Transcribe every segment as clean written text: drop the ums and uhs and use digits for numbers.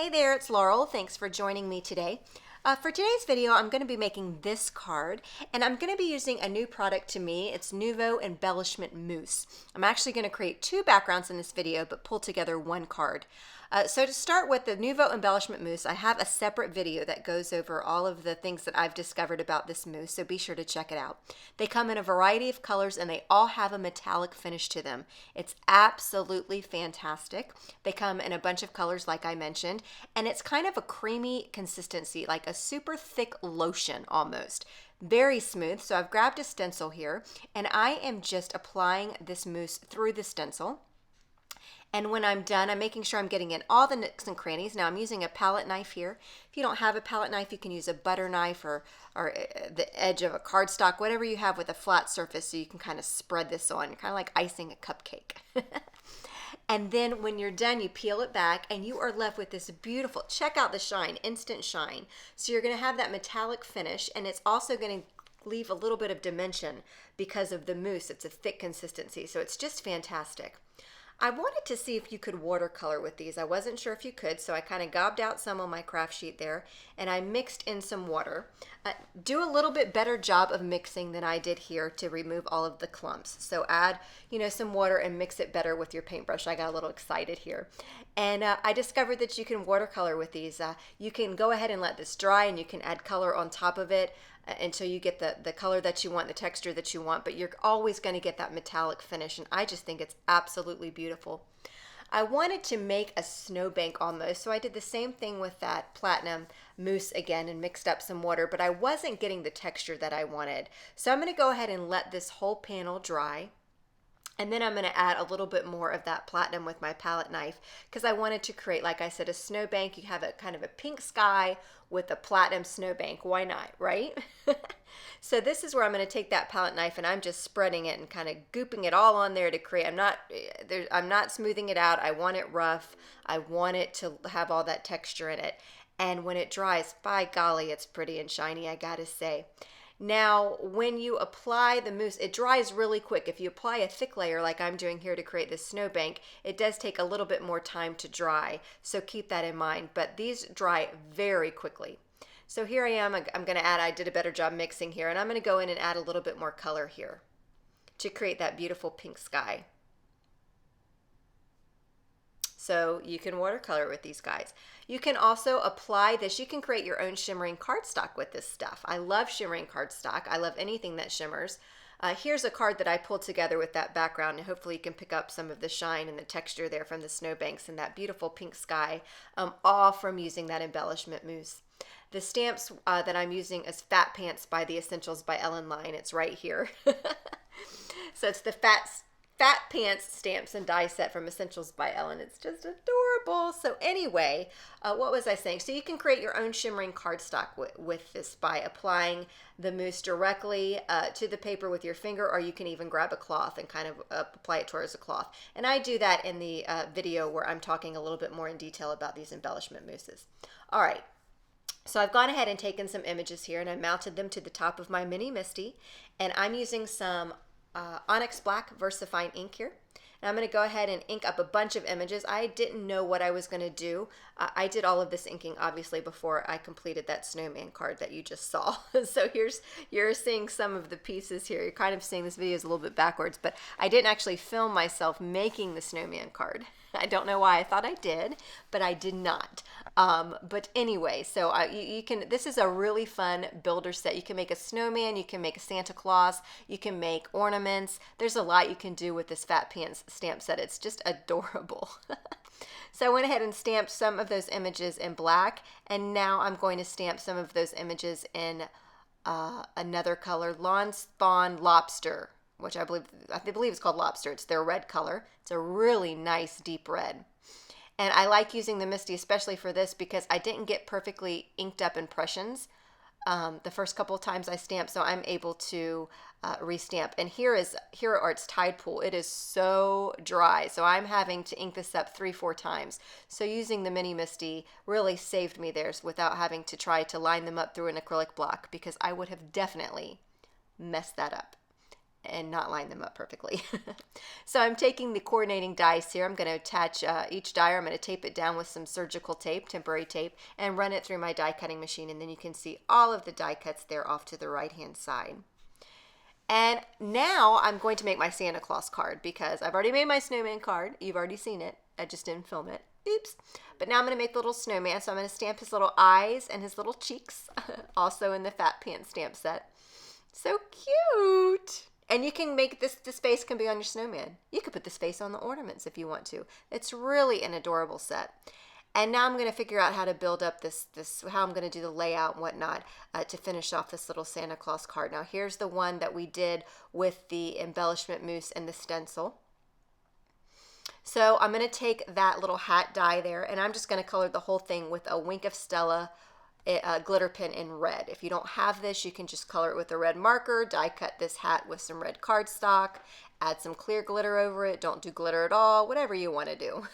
Hey there, it's Laurel. Thanks for joining me today. For today's video, I'm going to be making this card, and I'm going to be using a new product to me. It's Nuvo Embellishment Mousse. I'm actually going to create two backgrounds in this video, but pull together one card. So to start with the Nuvo Embellishment Mousse, I have a separate video that goes over all of the things that I've discovered about this mousse, so be sure to check it out. They come in a variety of colors, and they all have a metallic finish to them. It's absolutely fantastic. They come in a bunch of colors, like I mentioned, and it's kind of a creamy consistency, like a super thick lotion almost. Very smooth. So I've grabbed a stencil here, and I am just applying this mousse through the stencil. And when I'm done, I'm making sure I'm getting in all the nooks and crannies. Now I'm using a palette knife here. If you don't have a palette knife, you can use a butter knife or the edge of a cardstock, whatever you have with a flat surface, so you can kind of spread this on, kind of like icing a cupcake. And then when you're done, you peel it back and you are left with this beautiful, check out the shine, instant shine. So you're going to have that metallic finish, and it's also going to leave a little bit of dimension because of the mousse. It's a thick consistency, so it's just fantastic. I wanted to see if you could watercolor with these. I wasn't sure if you could, so I kind of gobbed out some on my craft sheet there, and I mixed in some water. Do a little bit better job of mixing than I did here to remove all of the clumps. So add, some water and mix it better with your paintbrush. I got a little excited here. And I discovered that you can watercolor with these. You can go ahead and let this dry, and you can add color on top of it until you get the color that you want, the texture that you want, but you're always going to get that metallic finish, and I just think it's absolutely beautiful. I wanted to make a snowbank almost, so I did the same thing with that platinum mousse again and mixed up some water, but I wasn't getting the texture that I wanted. So I'm going to go ahead and let this whole panel dry. And then I'm going to add a little bit more of that platinum with my palette knife because I wanted to create, like I said, a snowbank. You have a kind of a pink sky with a platinum snowbank. Why not, right? So this is where I'm going to take that palette knife and I'm just spreading it and kind of gooping it all on there to create. I'm not smoothing it out. I want it rough. I want it to have all that texture in it. And when it dries, by golly, it's pretty and shiny, I gotta say. Now, when you apply the mousse, it dries really quick. If you apply a thick layer like I'm doing here to create this snowbank, it does take a little bit more time to dry, so keep that in mind. But these dry very quickly. So here I am, I'm going to add, I did a better job mixing here, and I'm going to go in and add a little bit more color here to create that beautiful pink sky. So you can watercolor with these guys. You can also apply this. You can create your own shimmering cardstock with this stuff. I love shimmering cardstock. I love anything that shimmers. Here's a card that I pulled together with that background, and hopefully you can pick up some of the shine and the texture there from the snowbanks and that beautiful pink sky, all from using that embellishment mousse. The stamps that I'm using is Fat Pants by the Essentials by Ellen Line. It's right here. So it's the Fat Pants stamps and die set from Essentials by Ellen. It's just adorable. So anyway, what was I saying? So you can create your own shimmering cardstock with this by applying the mousse directly to the paper with your finger, or you can even grab a cloth and kind of apply it towards a cloth. And I do that in the video where I'm talking a little bit more in detail about these embellishment mousses. All right. So I've gone ahead and taken some images here, and I mounted them to the top of my Mini Misty, and I'm using some Onyx Black VersaFine ink here. And I'm going to go ahead and ink up a bunch of images. I didn't know what I was going to do. I did all of this inking obviously before I completed that snowman card that you just saw. So you're seeing some of the pieces here. You're kind of seeing this video is a little bit backwards, but I didn't actually film myself making the snowman card. I don't know why. I thought I did, but I did not. But anyway, so you can. This is a really fun builder set. You can make a snowman. You can make a Santa Claus. You can make ornaments. There's a lot you can do with this Fat Pants stamp set. It's just adorable. So I went ahead and stamped some of those images in black, and now I'm going to stamp some of those images in another color, Lawn Spawn Lobster, which I believe it's called Lobster. It's their red color. It's a really nice deep red. And I like using the Misty especially for this because I didn't get perfectly inked up impressions the first couple of times I stamped, so I'm able to restamp. And here are its Tide Pool. It is so dry, so I'm having to ink this up 3-4 times. So using the Mini Misty really saved me there without having to try to line them up through an acrylic block, because I would have definitely messed that up. and not line them up perfectly. So I'm taking the coordinating dies here. I'm going to attach each die, or I'm going to tape it down with some surgical tape, temporary tape, and run it through my die cutting machine. And then you can see all of the die cuts there off to the right hand side. And now I'm going to make my Santa Claus card, because I've already made my snowman card. You've already seen it. I just didn't film it. Oops. But now I'm going to make the little snowman. So I'm going to stamp his little eyes and his little cheeks, also in the Fat Pants stamp set. So cute. And you can make this face can be on your snowman. You could put this face on the ornaments if you want to. It's really an adorable set. And now I'm going to figure out how to build up how I'm going to do the layout and whatnot to finish off this little Santa Claus card. Now here's the one that we did with the embellishment mousse and the stencil. So I'm going to take that little hat die there, and I'm just going to color the whole thing with a Wink of Stella glitter pen in red. If you don't have this, you can just color it with a red marker, die cut this hat with some red cardstock, add some clear glitter over it, don't do glitter at all, whatever you want to do.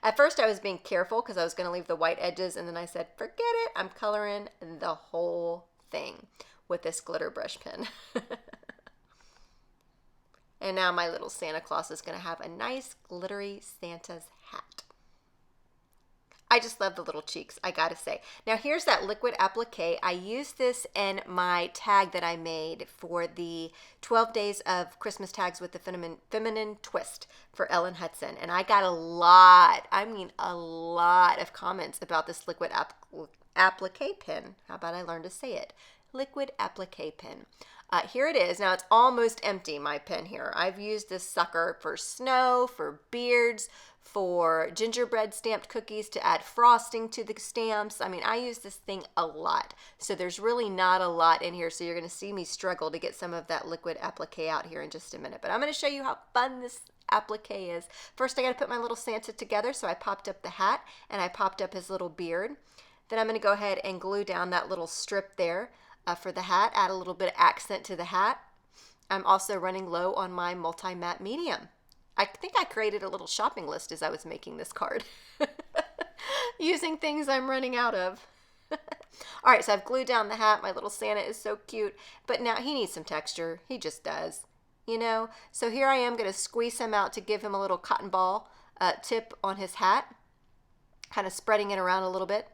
At first I was being careful because I was going to leave the white edges, and then I said, forget it, I'm coloring the whole thing with this glitter brush pen. And now my little Santa Claus is going to have a nice glittery Santa's hat. I just love the little cheeks, I gotta say. Now here's that liquid applique. I used this in my tag that I made for the 12 days of Christmas tags with the feminine twist for Ellen Hudson. And I got a lot of comments about this liquid applique pen. How about I learn to say it? Liquid applique pen. Here it is. Now it's almost empty, my pen here. I've used this sucker for snow, for beards, for gingerbread stamped cookies to add frosting to the stamps. I mean, I use this thing a lot. So there's really not a lot in here. So you're going to see me struggle to get some of that liquid applique out here in just a minute. But I'm going to show you how fun this applique is. First, I got to put my little Santa together. So I popped up the hat and I popped up his little beard. Then I'm going to go ahead and glue down that little strip there for the hat, add a little bit of accent to the hat. I'm also running low on my multi-matte medium. I think I created a little shopping list as I was making this card. Using things I'm running out of. All right, so I've glued down the hat. My little Santa is so cute, but now he needs some texture. He just does, you know? So here I am going to squeeze him out to give him a little cotton ball tip on his hat, kind of spreading it around a little bit.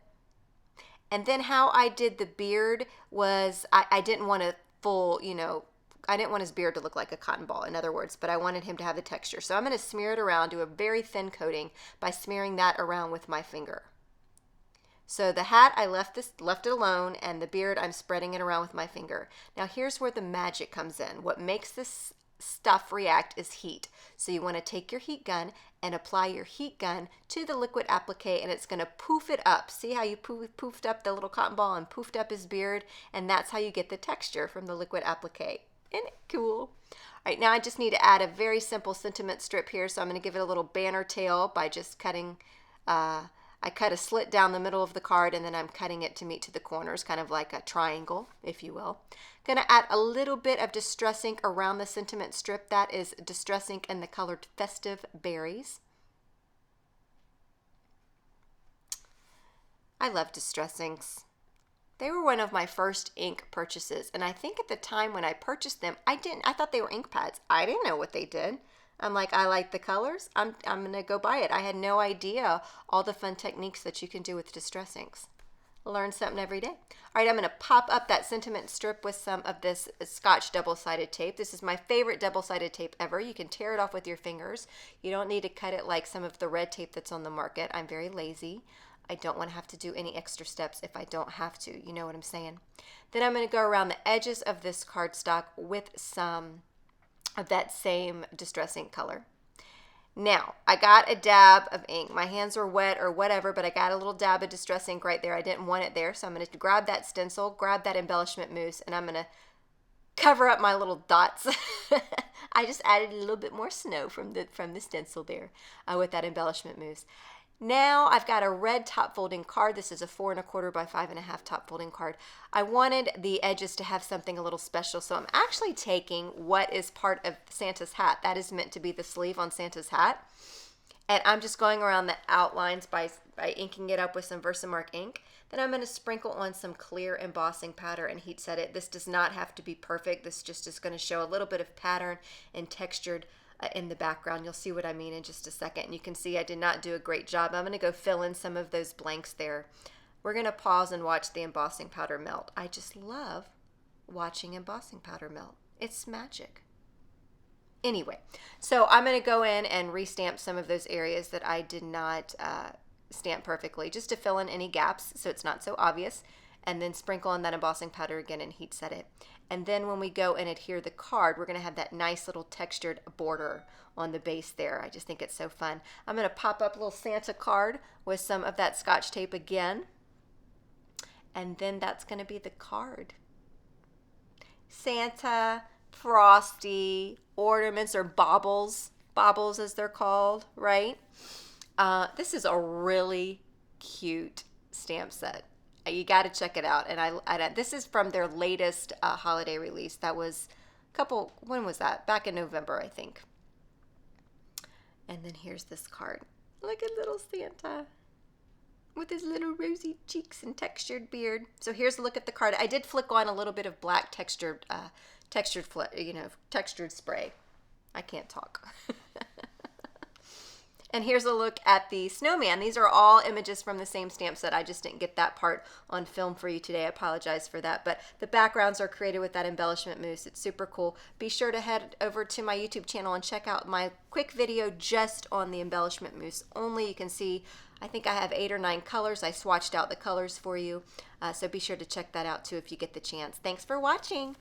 And then how I did the beard was I didn't want a full, I didn't want his beard to look like a cotton ball, in other words, but I wanted him to have the texture. So I'm going to smear it around, do a very thin coating by smearing that around with my finger. So the hat, I left it alone, and the beard, I'm spreading it around with my finger. Now here's where the magic comes in. What makes this stuff react is heat. So you want to take your heat gun and apply your heat gun to the liquid applique, and it's going to poof it up. See how you poofed up the little cotton ball and poofed up his beard? And that's how you get the texture from the liquid applique. Isn't it cool? All right, now I just need to add a very simple sentiment strip here. So I'm going to give it a little banner tail by just cutting, I cut a slit down the middle of the card, and then I'm cutting it to meet to the corners, kind of like a triangle, if you will. Going to add a little bit of distress ink around the sentiment strip. That is distress ink in the colored Festive Berries. I love distress inks. They were one of my first ink purchases, and I think at the time when I purchased them, I thought they were ink pads. I didn't know what they did. I'm like, I like the colors. I'm going to go buy it. I had no idea all the fun techniques that you can do with distress inks. Learn something every day. All right, I'm going to pop up that sentiment strip with some of this Scotch double-sided tape. This is my favorite double-sided tape ever. You can tear it off with your fingers. You don't need to cut it like some of the red tape that's on the market. I'm very lazy. I don't want to have to do any extra steps if I don't have to. You know what I'm saying? Then I'm going to go around the edges of this cardstock with some of that same distress ink color. Now, I got a dab of ink. My hands were wet or whatever, but I got a little dab of distress ink right there. I didn't want it there, so I'm going to grab that stencil, grab that embellishment mousse, and I'm going to cover up my little dots. I just added a little bit more snow from the stencil there with that embellishment mousse. Now I've got a red top folding card. This is a 4 1/4 by 5 1/2 top folding card. I wanted the edges to have something a little special, so I'm actually taking what is part of Santa's hat. That is meant to be the sleeve on Santa's hat. And I'm just going around the outlines by inking it up with some Versamark ink. Then I'm going to sprinkle on some clear embossing powder and heat set it. This does not have to be perfect. This just is going to show a little bit of pattern and textured in the background. You'll see what I mean in just a second. And you can see I did not do a great job. I'm going to go fill in some of those blanks there. We're going to pause and watch the embossing powder melt. I just love watching embossing powder melt. It's magic. Anyway, so I'm going to go in and restamp some of those areas that I did not stamp perfectly, just to fill in any gaps so it's not so obvious, and then sprinkle on that embossing powder again and heat set it. And then when we go and adhere the card, we're going to have that nice little textured border on the base there. I just think it's so fun. I'm going to pop up a little Santa card with some of that Scotch tape again, and then that's going to be the card. Santa, Frosty, ornaments, or baubles as they're called, right? This is a really cute stamp set. You got to check it out. And this is from their latest holiday release. That was when was that? Back in November, I think. And then here's this card. Look at little Santa with his little rosy cheeks and textured beard. So here's a look at the card. I did flick on a little bit of black textured spray. I can't talk. And here's a look at the snowman. These are all images from the same stamp set. I just didn't get that part on film for you today. I apologize for that. But the backgrounds are created with that embellishment mousse. It's super cool. Be sure to head over to my YouTube channel and check out my quick video just on the embellishment mousse only. You can see, I think I have 8 or 9 colors. I swatched out the colors for you. So be sure to check that out too if you get the chance. Thanks for watching.